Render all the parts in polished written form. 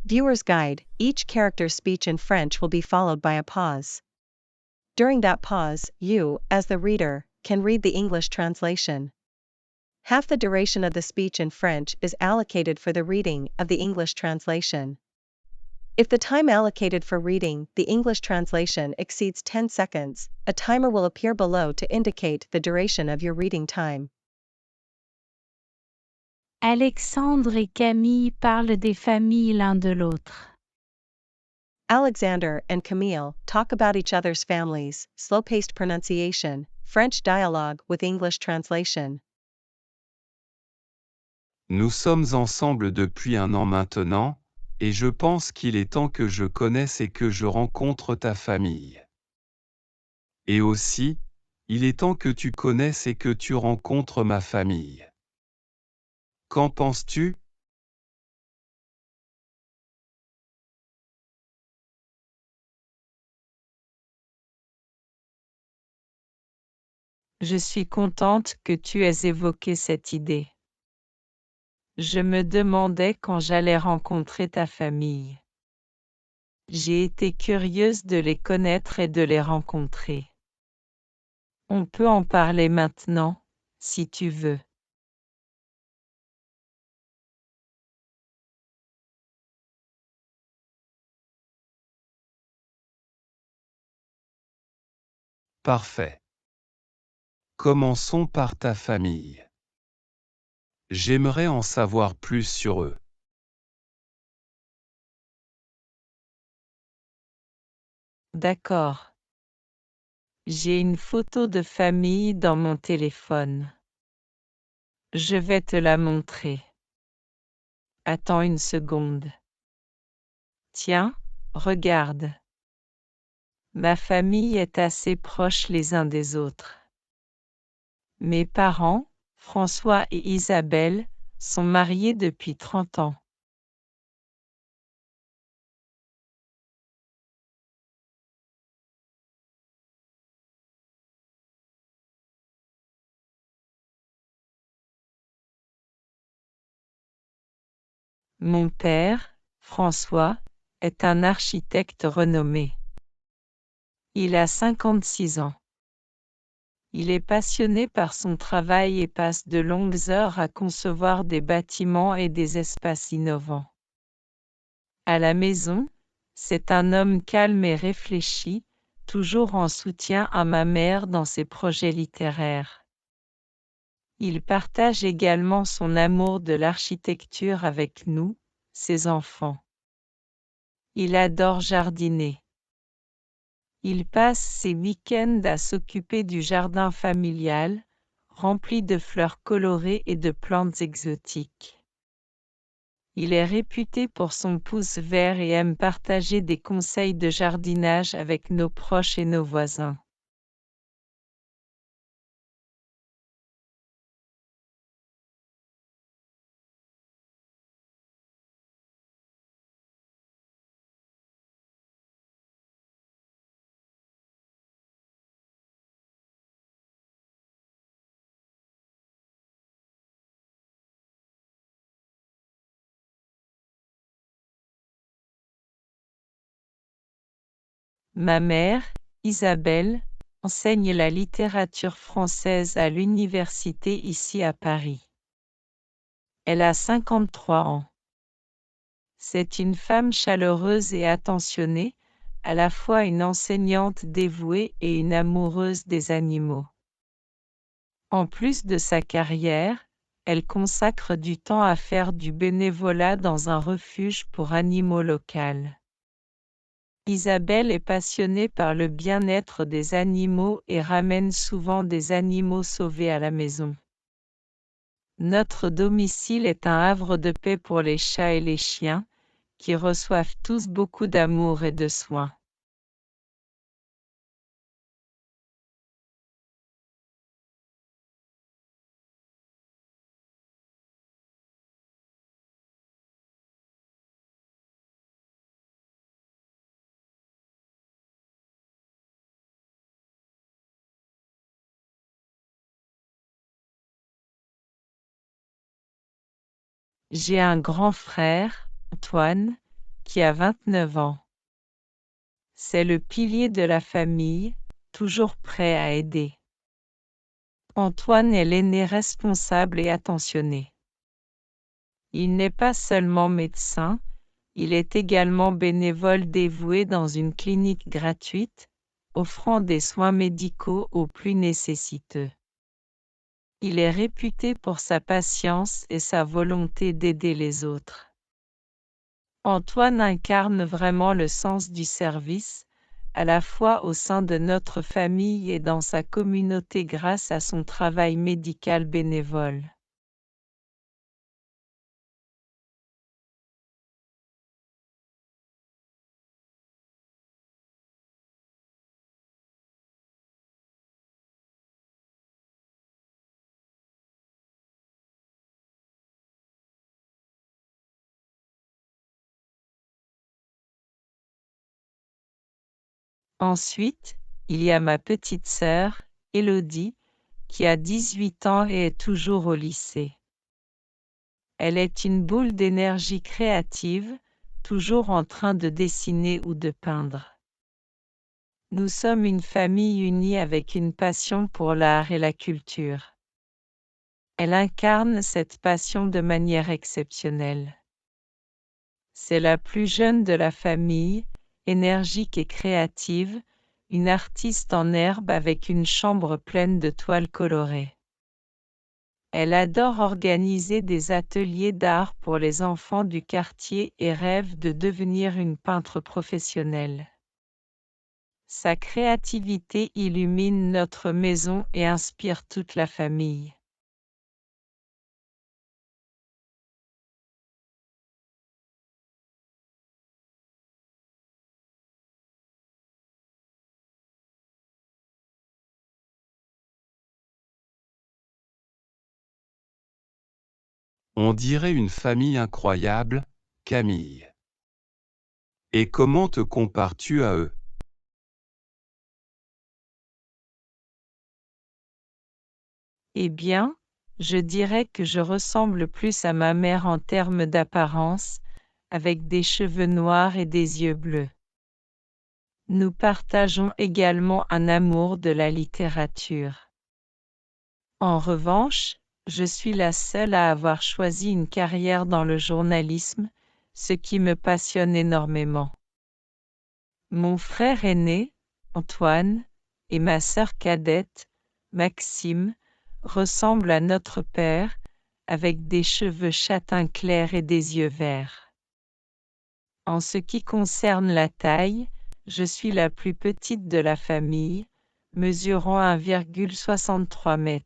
Viewer's guide: each character's speech in French will be followed by a pause. During that pause, you, as the reader, can read the English translation. Half the duration of the speech in French is allocated for the reading of the English translation. If the time allocated for reading the English translation exceeds 10 seconds, a timer will appear below to indicate the duration of your reading time. Alexandre et Camille parlent des familles l'un de l'autre. Alexander and Camille talk about each other's families, slow-paced pronunciation, French dialogue with English translation. Nous sommes ensemble depuis 1 an maintenant, et je pense qu'il est temps que je connaisse et que je rencontre ta famille. Et aussi, il est temps que tu connaisses et que tu rencontres ma famille. Qu'en penses-tu ? Je suis contente que tu aies évoqué cette idée. Je me demandais quand j'allais rencontrer ta famille. J'ai été curieuse de les connaître et de les rencontrer. On peut en parler maintenant, si tu veux. Parfait. Commençons par ta famille. J'aimerais en savoir plus sur eux. D'accord. J'ai une photo de famille dans mon téléphone. Je vais te la montrer. Attends une seconde. Tiens, regarde. Ma famille est assez proche les uns des autres. Mes parents, François et Isabelle, sont mariés depuis 30 ans. Mon père, François, est un architecte renommé. Il a 56 ans. Il est passionné par son travail et passe de longues heures à concevoir des bâtiments et des espaces innovants. À la maison, c'est un homme calme et réfléchi, toujours en soutien à ma mère dans ses projets littéraires. Il partage également son amour de l'architecture avec nous, ses enfants. Il adore jardiner. Il passe ses week-ends à s'occuper du jardin familial, rempli de fleurs colorées et de plantes exotiques. Il est réputé pour son pouce vert et aime partager des conseils de jardinage avec nos proches et nos voisins. Ma mère, Isabelle, enseigne la littérature française à l'université ici à Paris. Elle a 53 ans. C'est une femme chaleureuse et attentionnée, à la fois une enseignante dévouée et une amoureuse des animaux. En plus de sa carrière, elle consacre du temps à faire du bénévolat dans un refuge pour animaux local. Isabelle est passionnée par le bien-être des animaux et ramène souvent des animaux sauvés à la maison. Notre domicile est un havre de paix pour les chats et les chiens, qui reçoivent tous beaucoup d'amour et de soins. J'ai un grand frère, Antoine, qui a 29 ans. C'est le pilier de la famille, toujours prêt à aider. Antoine est l'aîné responsable et attentionné. Il n'est pas seulement médecin, il est également bénévole dévoué dans une clinique gratuite, offrant des soins médicaux aux plus nécessiteux. Il est réputé pour sa patience et sa volonté d'aider les autres. Antoine incarne vraiment le sens du service, à la fois au sein de notre famille et dans sa communauté grâce à son travail médical bénévole. Ensuite, il y a ma petite sœur, Élodie, qui a 18 ans et est toujours au lycée. Elle est une boule d'énergie créative, toujours en train de dessiner ou de peindre. Nous sommes une famille unie avec une passion pour l'art et la culture. Elle incarne cette passion de manière exceptionnelle. C'est la plus jeune de la famille, énergique et créative, une artiste en herbe avec une chambre pleine de toiles colorées. Elle adore organiser des ateliers d'art pour les enfants du quartier et rêve de devenir une peintre professionnelle. Sa créativité illumine notre maison et inspire toute la famille. On dirait une famille incroyable, Camille. Et comment te compares-tu à eux? Eh bien, je dirais que je ressemble plus à ma mère en termes d'apparence, avec des cheveux noirs et des yeux bleus. Nous partageons également un amour de la littérature. En revanche, je suis la seule à avoir choisi une carrière dans le journalisme, ce qui me passionne énormément. Mon frère aîné, Antoine, et ma sœur cadette, Maxime, ressemblent à notre père, avec des cheveux châtain clair et des yeux verts. En ce qui concerne la taille, je suis la plus petite de la famille, mesurant 1,63 m.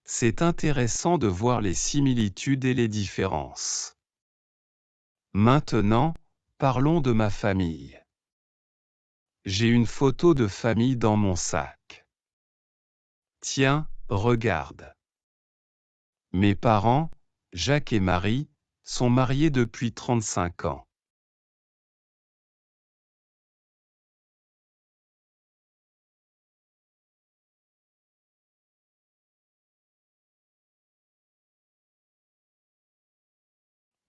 C'est intéressant de voir les similitudes et les différences. Maintenant, parlons de ma famille. J'ai une photo de famille dans mon sac. Tiens, regarde. Mes parents, Jacques et Marie, sont mariés depuis 35 ans.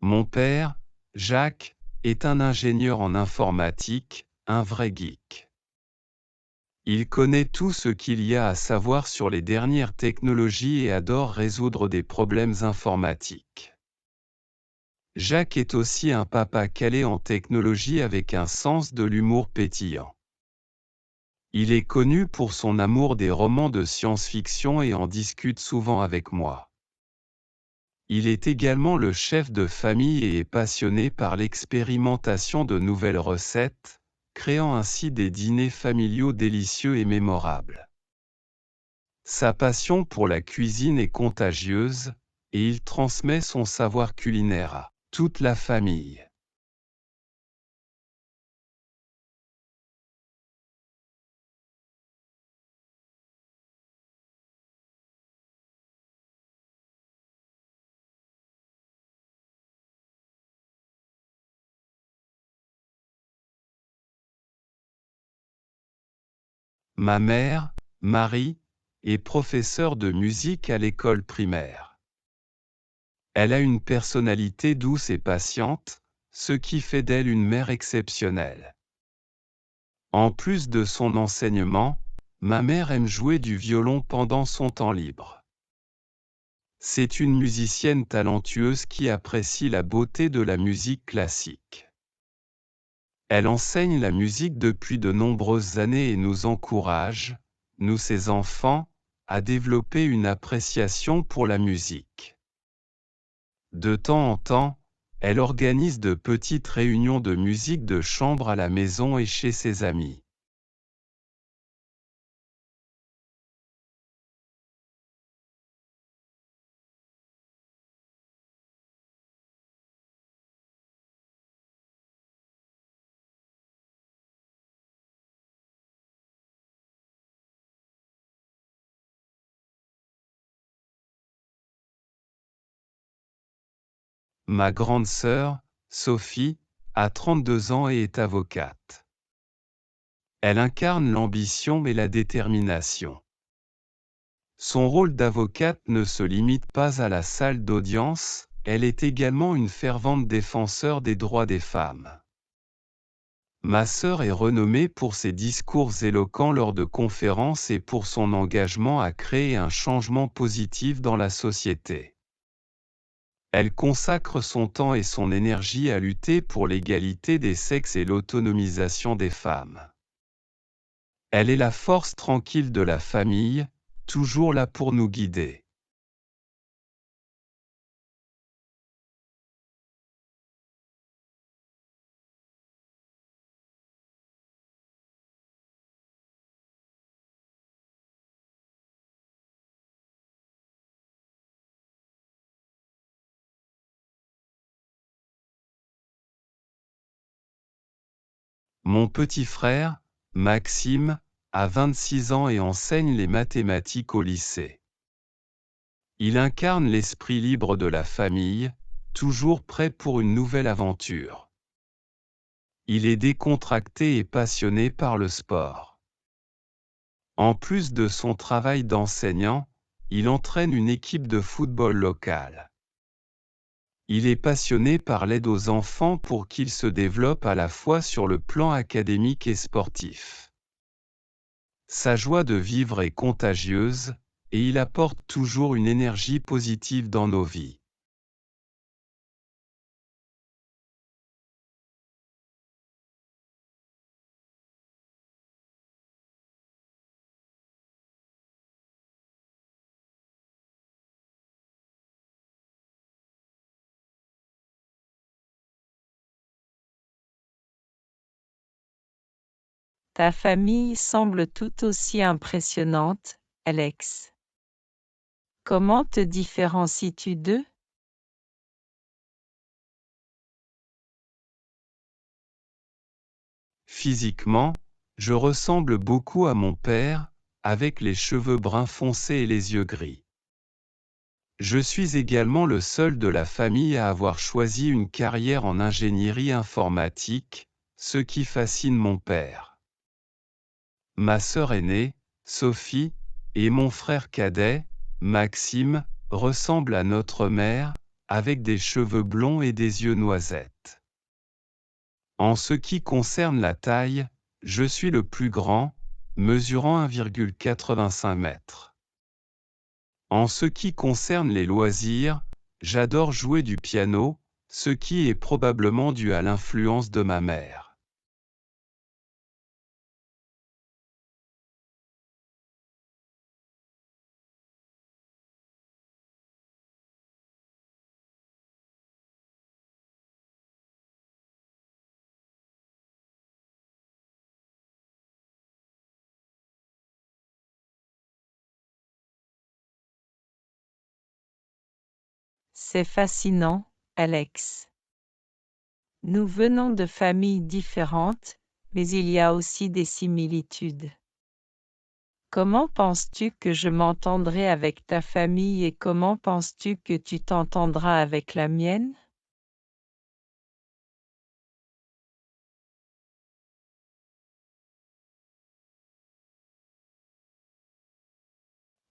Mon père, Jacques, est un ingénieur en informatique, un vrai geek. Il connaît tout ce qu'il y a à savoir sur les dernières technologies et adore résoudre des problèmes informatiques. Jacques est aussi un papa calé en technologie avec un sens de l'humour pétillant. Il est connu pour son amour des romans de science-fiction et en discute souvent avec moi. Il est également le chef de famille et est passionné par l'expérimentation de nouvelles recettes, créant ainsi des dîners familiaux délicieux et mémorables. Sa passion pour la cuisine est contagieuse, et il transmet son savoir culinaire à toute la famille. Ma mère, Marie, est professeure de musique à l'école primaire. Elle a une personnalité douce et patiente, ce qui fait d'elle une mère exceptionnelle. En plus de son enseignement, ma mère aime jouer du violon pendant son temps libre. C'est une musicienne talentueuse qui apprécie la beauté de la musique classique. Elle enseigne la musique depuis de nombreuses années et nous encourage, nous ses enfants, à développer une appréciation pour la musique. De temps en temps, elle organise de petites réunions de musique de chambre à la maison et chez ses amis. Ma grande sœur, Sophie, a 32 ans et est avocate. Elle incarne l'ambition et la détermination. Son rôle d'avocate ne se limite pas à la salle d'audience, elle est également une fervente défenseur des droits des femmes. Ma sœur est renommée pour ses discours éloquents lors de conférences et pour son engagement à créer un changement positif dans la société. Elle consacre son temps et son énergie à lutter pour l'égalité des sexes et l'autonomisation des femmes. Elle est la force tranquille de la famille, toujours là pour nous guider. Mon petit frère, Maxime, a 26 ans et enseigne les mathématiques au lycée. Il incarne l'esprit libre de la famille, toujours prêt pour une nouvelle aventure. Il est décontracté et passionné par le sport. En plus de son travail d'enseignant, il entraîne une équipe de football locale. Il est passionné par l'aide aux enfants pour qu'ils se développent à la fois sur le plan académique et sportif. Sa joie de vivre est contagieuse, et il apporte toujours une énergie positive dans nos vies. Ta famille semble tout aussi impressionnante, Alex. Comment te différencies-tu d'eux? Physiquement, je ressemble beaucoup à mon père, avec les cheveux bruns foncés et les yeux gris. Je suis également le seul de la famille à avoir choisi une carrière en ingénierie informatique, ce qui fascine mon père. Ma sœur aînée, Sophie, et mon frère cadet, Maxime, ressemblent à notre mère, avec des cheveux blonds et des yeux noisettes. En ce qui concerne la taille, je suis le plus grand, mesurant 1,85 m. En ce qui concerne les loisirs, j'adore jouer du piano, ce qui est probablement dû à l'influence de ma mère. C'est fascinant, Alex. Nous venons de familles différentes, mais il y a aussi des similitudes. Comment penses-tu que je m'entendrai avec ta famille et comment penses-tu que tu t'entendras avec la mienne?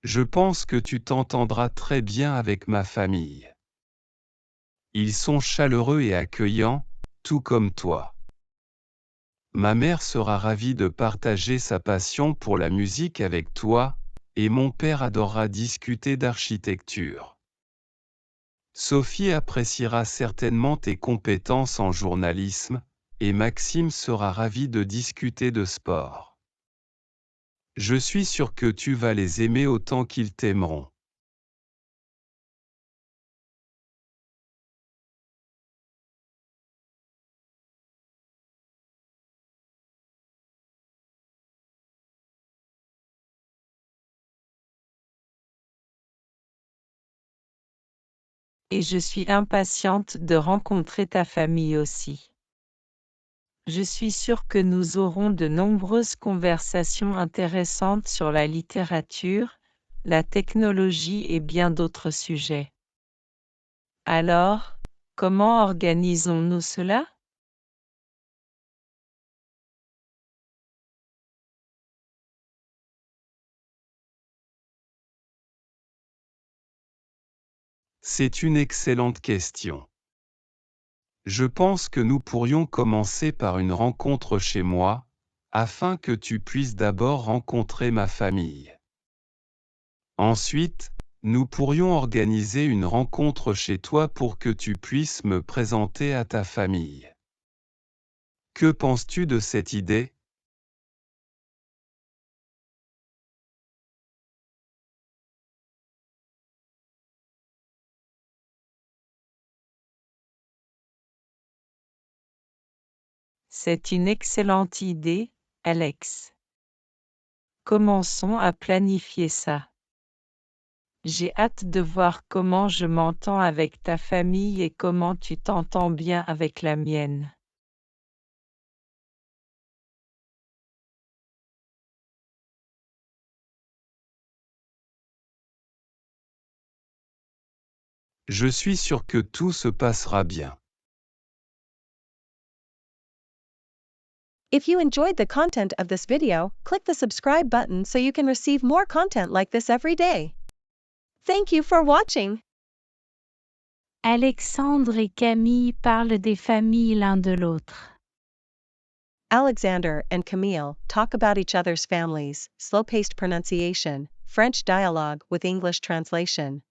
Je pense que tu t'entendras très bien avec ma famille. Ils sont chaleureux et accueillants, tout comme toi. Ma mère sera ravie de partager sa passion pour la musique avec toi, et mon père adorera discuter d'architecture. Sophie appréciera certainement tes compétences en journalisme, et Maxime sera ravi de discuter de sport. Je suis sûr que tu vas les aimer autant qu'ils t'aimeront. Et je suis impatiente de rencontrer ta famille aussi. Je suis sûre que nous aurons de nombreuses conversations intéressantes sur la littérature, la technologie et bien d'autres sujets. Alors, comment organisons-nous cela? C'est une excellente question. Je pense que nous pourrions commencer par une rencontre chez moi, afin que tu puisses d'abord rencontrer ma famille. Ensuite, nous pourrions organiser une rencontre chez toi pour que tu puisses me présenter à ta famille. Que penses-tu de cette idée? C'est une excellente idée, Alex. Commençons à planifier ça. J'ai hâte de voir comment je m'entends avec ta famille et comment tu t'entends bien avec la mienne. Je suis sûr que tout se passera bien. If you enjoyed the content of this video, click the subscribe button so you can receive more content like this every day. Thank you for watching. Alexandre et Camille parlent des familles l'un de l'autre. Alexander and Camille talk about each other's families, slow-paced pronunciation, French dialogue with English translation.